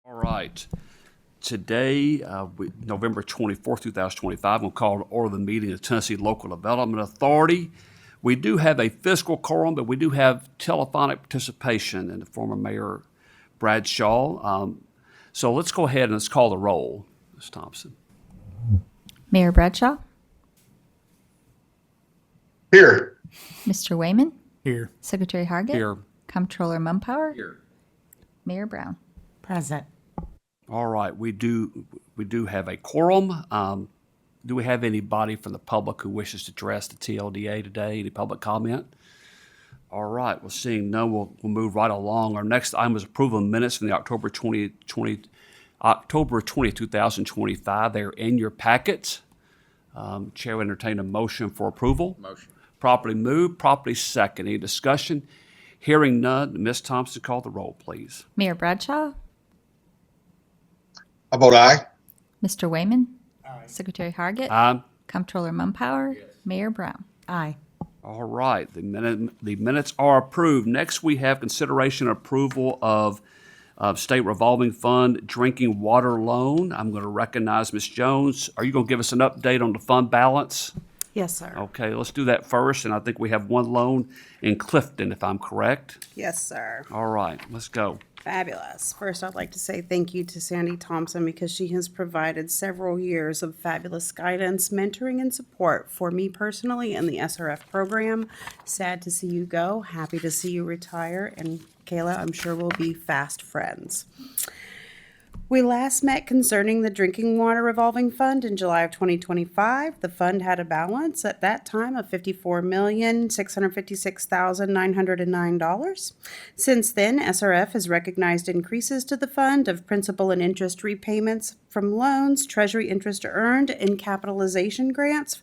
All right. Today, November 24th, 2025, we'll call to order the meeting of Tennessee Local Development Authority. We do have a fiscal quorum, but we do have telephonic participation in the former Mayor Bradshaw. So let's go ahead and let's call the roll. Ms. Thompson. Mayor Bradshaw, Here. Mr. Wayman, Here. Secretary Hargett, Here. Comptroller Mumpower, Here. Mayor Brown. Present. All right, we do have a quorum. Do we have anybody from the public who wishes to address the TLDA today? Any public comment? All right, well, seeing none, we'll move right along. Our next item is approval of minutes from the October 20, 2025. They're in your packets. Chair will entertain a motion for approval. Motion. Properly moved, properly second. Any discussion? Hearing none, Ms. Thompson, call the roll, please. Mayor Bradshaw, I vote aye. Mr. Wayman, Secretary Hargett, Aye. Comptroller Mumpower, Mayor Brown. Aye. All right, the minutes are approved. Next, we have consideration and approval of State Revolving Fund Drinking Water Loan. I'm going to recognize Ms. Jones. Are you going to give us an update on the fund balance? Yes, sir. Okay, let's do that first, and I think we have one loan in Clifton, if I'm correct. Yes, sir. All right, let's go. Fabulous. First, I'd like to say thank you to Sandy Thompson because she has provided several years of fabulous guidance, mentoring, and support for me personally in the SRF program. Sad to see you go. Happy to see you retire. And Kayla, I'm sure we'll be fast friends. We last met concerning the Drinking Water Revolving Fund in July of 2025. The fund had a balance at that time of $54,656,909. Since then, SRF has recognized increases to the fund of principal and interest repayments from loans, treasury interest earned, and capitalization grants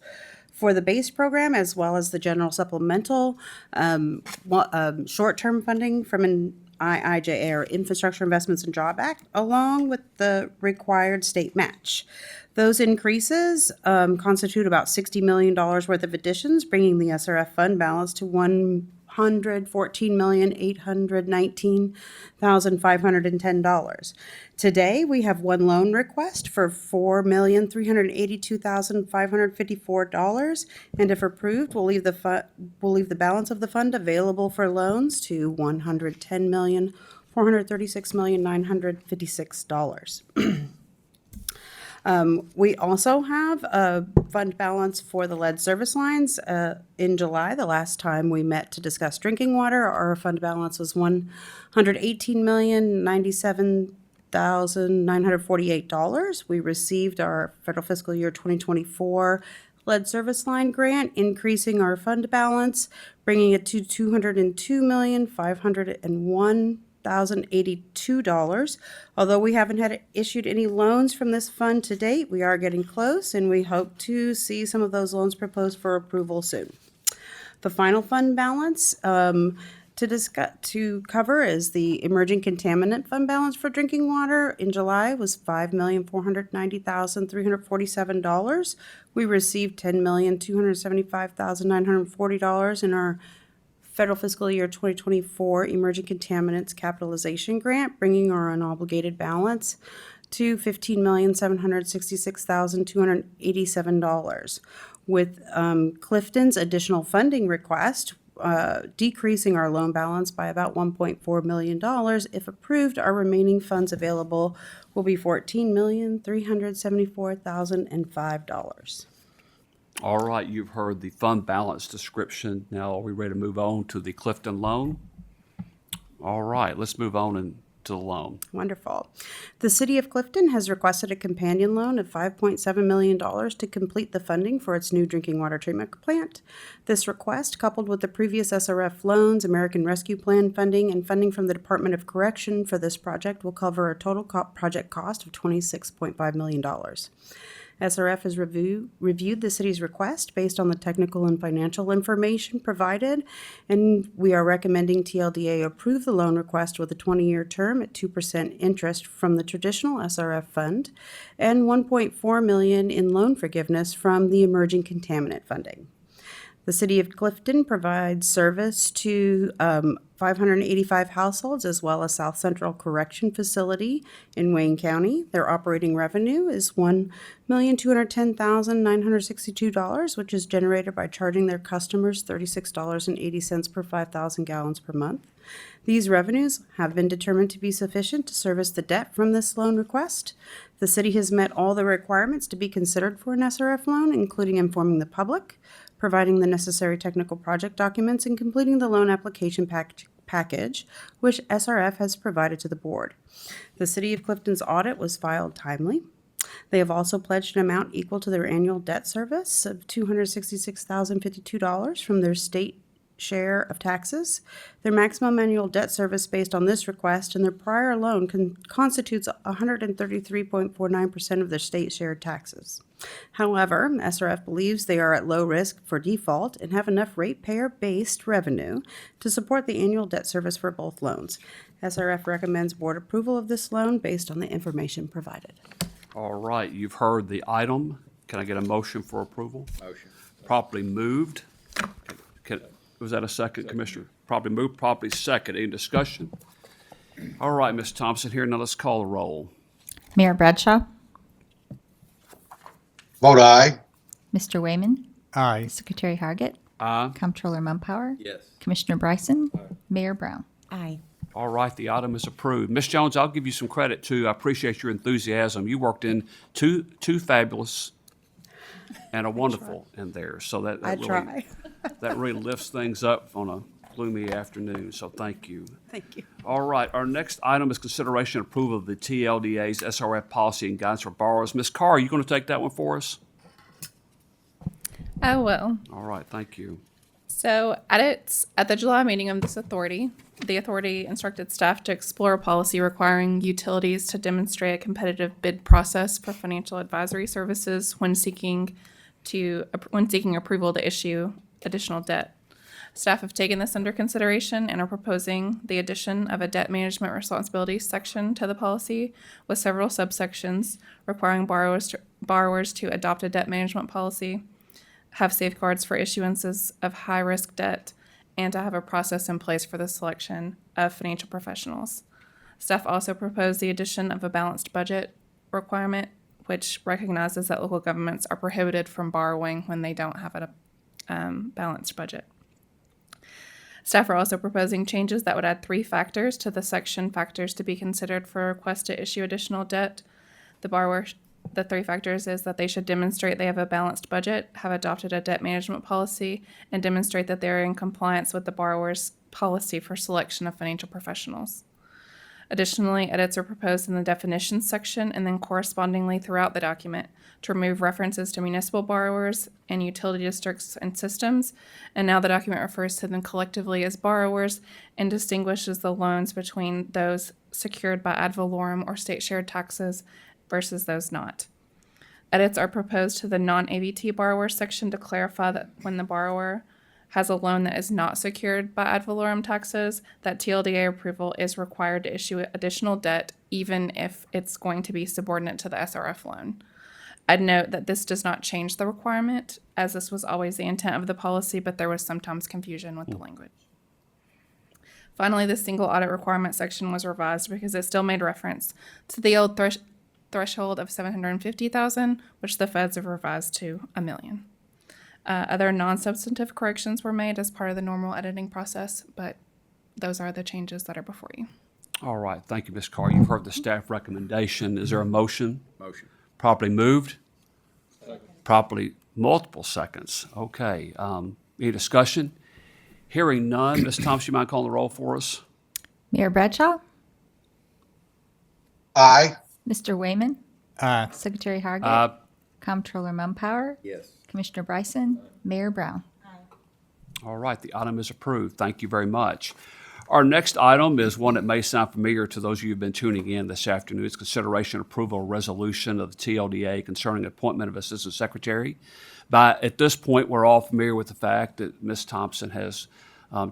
for the base program, as well as the general supplemental short-term funding from an IIJA, or Infrastructure Investments and Jobs Act, along with the required state match. Those increases constitute about $60 million worth of additions, bringing the SRF fund balance to $114,819,510. Today, we have one loan request for $4,382,554, and if approved, we'll leave the balance of the fund available for loans to $110,436,956. We also have a fund balance for the lead service lines. In July, the last time we met to discuss drinking water, our fund balance was $118,097,948. We received our federal fiscal year 2024 lead service line grant, increasing our fund balance, bringing it to $202,501,082. Although we haven't had issued any loans from this fund to date, we are getting close, and we hope to see some of those loans proposed for approval soon. The final fund balance to cover is the emerging contaminant fund balance for drinking water. In July was $5,490,347. We received $10,275,940 in our federal fiscal year 2024 emerging contaminants capitalization grant, bringing our unobligated balance to $15,766,287. With Clifton's additional funding request, decreasing our loan balance by about $1.4 million. If approved, our remaining funds available will be $14,374,005. All right, you've heard the fund balance description. Now, are we ready to move on to the Clifton loan? All right, let's move on to the loan. Wonderful. The City of Clifton has requested a companion loan of $5.7 million to complete the funding for its new drinking water treatment plant. This request, coupled with the previous SRF loans, American Rescue Plan funding, and funding from the Department of Correction for this project, will cover a total project cost of $26.5 million. SRF has reviewed the city's request based on the technical and financial information provided, and we are recommending TLDA approve the loan request with a 20-year term at 2% interest from the traditional SRF fund and $1.4 million in loan forgiveness from the emerging contaminant funding. The City of Clifton provides service to 585 households as well as South Central Correction Facility in Wayne County. Their operating revenue is $1,210,962, which is generated by charging their customers $36.80 per 5,000 gallons per month. These revenues have been determined to be sufficient to service the debt from this loan request. The city has met all the requirements to be considered for an SRF loan, including informing the public, providing the necessary technical project documents, and completing the loan application package, which SRF has provided to the board. The City of Clifton's audit was filed timely. They have also pledged an amount equal to their annual debt service of $266,052 from their state share of taxes. Their maximum annual debt service based on this request and their prior loan constitutes 133.49% of their state share taxes. However, SRF believes they are at low risk for default and have enough ratepayer-based revenue to support the annual debt service for both loans. SRF recommends board approval of this loan based on the information provided. All right, you've heard the item. Can I get a motion for approval? Motion. Properly moved. Was that a second, Commissioner? Properly moved, properly second. Any discussion? All right, Ms. Thompson here. Now let's call the roll. Mayor Bradshaw, Vote aye. Mr. Wayman, Aye. Secretary Hargit, Aye. Comptroller Mumpower, Yes. Commissioner Bryson, Mayor Brown. Aye. All right, the item is approved. Ms. Jones, I'll give you some credit too. I appreciate your enthusiasm. You worked in two fabulous and a wonderful in there. So that really, that really lifts things up on a gloomy afternoon. So thank you. Thank you. All right, our next item is consideration and approval of the TLDA's SRF policy and guidance for borrowers. Ms. Carr, are you going to take that one for us? I will. All right, thank you. So at the July meeting of this authority, the authority instructed staff to explore a policy requiring utilities to demonstrate a competitive bid process for financial advisory services when seeking approval to issue additional debt. Staff have taken this under consideration and are proposing the addition of a debt management responsibilities section to the policy with several subsections requiring borrowers to adopt a debt management policy, have safeguards for issuances of high-risk debt, and to have a process in place for the selection of financial professionals. Staff also proposed the addition of a balanced budget requirement, which recognizes that local governments are prohibited from borrowing when they don't have a balanced budget. Staff are also proposing changes that would add 3 factors to the section factors to be considered for a request to issue additional debt. The 3 factors is that they should demonstrate they have a balanced budget, have adopted a debt management policy, and demonstrate that they are in compliance with the borrower's policy for selection of financial professionals. Additionally, edits are proposed in the definitions section and then correspondingly throughout the document to remove references to municipal borrowers and utility districts and systems. And now the document refers to them collectively as borrowers and distinguishes the loans between those secured by ad valorem or state shared taxes versus those not. Edits are proposed to the non-ABT borrower section to clarify that when the borrower has a loan that is not secured by ad valorem taxes, that TLDA approval is required to issue additional debt, even if it's going to be subordinate to the SRF loan. I'd note that this does not change the requirement, as this was always the intent of the policy, but there was sometimes confusion with the language. Finally, the single audit requirement section was revised because it still made reference to the old threshold of $750,000, which the feds have revised to $1 million. Other non-substantive corrections were made as part of the normal editing process, but those are the changes that are before you. All right, thank you, Ms. Carr. You've heard the staff recommendation. Is there a motion? Motion. Properly moved? Properly multiple seconds. Okay, any discussion? Hearing none, Ms. Thompson, you mind calling the roll for us? Mayor Bradshaw, Aye. Mr. Wayman, Aye. Secretary Hargit, Comptroller Mumpower, Yes. Commissioner Bryson, Mayor Brown. All right, the item is approved. Thank you very much. Our next item is one that may sound familiar to those of you who've been tuning in this afternoon. It's consideration approval resolution of the TLDA concerning appointment of Assistant Secretary. At this point, we're all familiar with the fact that Ms. Thompson has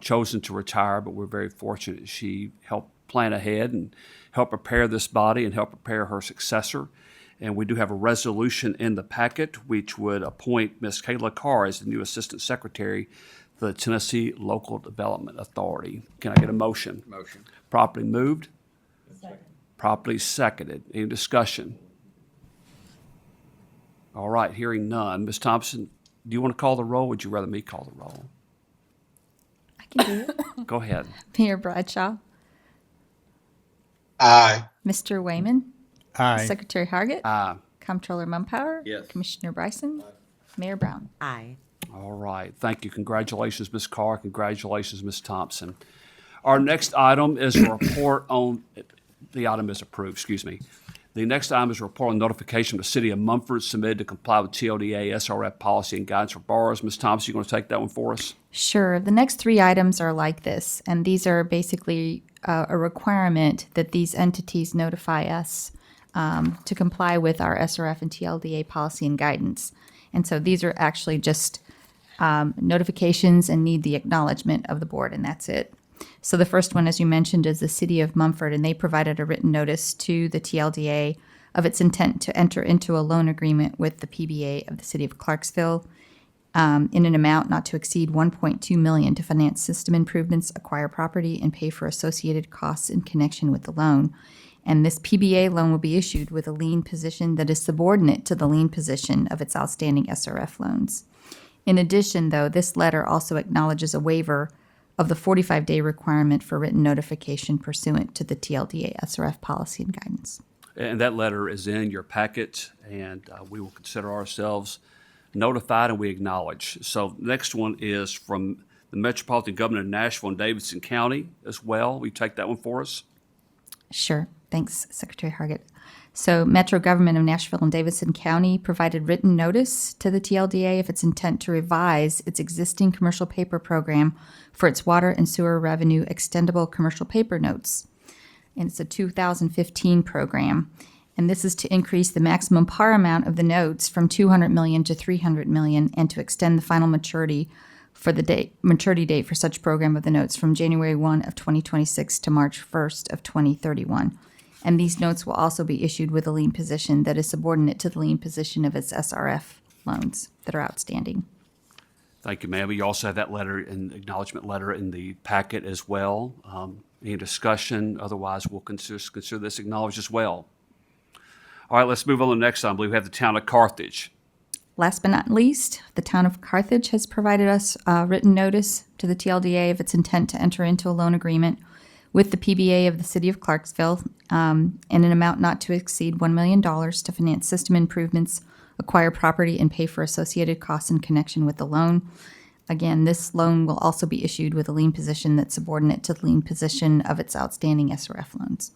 chosen to retire, but we're very fortunate she helped plan ahead and help prepare this body and help prepare her successor. And we do have a resolution in the packet which would appoint Ms. Kayla Carr as the new Assistant Secretary for the Tennessee Local Development Authority. Can I get a motion? Motion. Properly moved? Properly seconded. Any discussion? All right, hearing none. Ms. Thompson, do you want to call the roll? Or would you rather me call the roll? I can do it. Go ahead. Mayor Bradshaw, Aye. Mr. Wayman, Aye. Secretary Hargit, Aye. Comptroller Mumpower, Yes. Commissioner Bryson, Mayor Brown. Aye. All right, thank you. Congratulations, Ms. Carr. Congratulations, Ms. Thompson. Our next item is a report on, the item is approved, excuse me. The next item is a report on notification of the City of Mumford submitted to comply with TLDA SRF policy and guidance for borrowers. Ms. Thompson, you going to take that one for us? Sure. The next three items are like this, and these are basically a requirement that these entities notify us to comply with our SRF and TLDA policy and guidance. And so these are actually just notifications and need the acknowledgement of the board, and that's it. So the first one, as you mentioned, is the City of Mumford, and they provided a written notice to the TLDA of its intent to enter into a loan agreement with the PBA of the City of Clarksville in an amount not to exceed $1.2 million to finance system improvements, acquire property, and pay for associated costs in connection with the loan. And this PBA loan will be issued with a lien position that is subordinate to the lien position of its outstanding SRF loans. In addition, though, this letter also acknowledges a waiver of the 45-day requirement for written notification pursuant to the TLDA SRF policy and guidance. And that letter is in your packet, and we will consider ourselves notified and we acknowledge. So next one is from the Metropolitan Government of Nashville and Davidson County as well. Will you take that one for us? Sure. Thanks, Secretary Hargit. So Metro Government of Nashville and Davidson County provided written notice to the TLDA of its intent to revise its existing commercial paper program for its water and sewer revenue extendable commercial paper notes. And it's a 2015 program. And this is to increase the maximum par amount of the notes from $200 million to $300 million and to extend the final maturity date for such program of the notes from January 1 of 2026 to March 1st of 2031. And these notes will also be issued with a lien position that is subordinate to the lien position of its SRF loans that are outstanding. Thank you, ma'am. You also have that letter and acknowledgement letter in the packet as well. Any discussion? Otherwise, we'll consider this acknowledged as well. All right, let's move on to the next item. I believe we have the town of Carthage. Last but not least, the town of Carthage has provided us a written notice to the TLDA of its intent to enter into a loan agreement with the PBA of the City of Clarksville in an amount not to exceed $1 million to finance system improvements, acquire property, and pay for associated costs in connection with the loan. Again, this loan will also be issued with a lien position that's subordinate to the lien position of its outstanding SRF loans.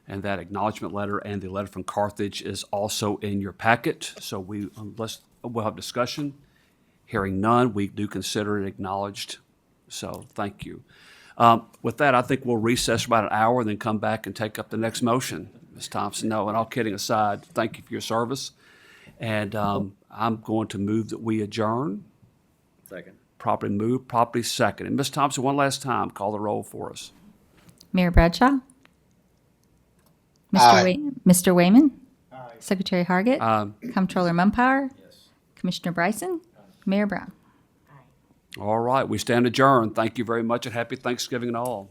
And that acknowledgement letter and the letter from Carthage is also in your packet. So we'll have discussion. Hearing none, we do consider it acknowledged. So thank you. With that, I think we'll recess for about an hour and then come back and take up the next motion. Ms. Thompson, no, and all kidding aside, thank you for your service. And I'm going to move that we adjourn. Second. Properly moved, properly second. And Ms. Thompson, one last time, call the roll for us. Mayor Bradshaw? Aye. Mr. Wayman? Secretary Hargit? Aye. Comptroller Mumpower? Commissioner Bryson? Mayor Brown? All right, we stand adjourned. Thank you very much and happy Thanksgiving and all.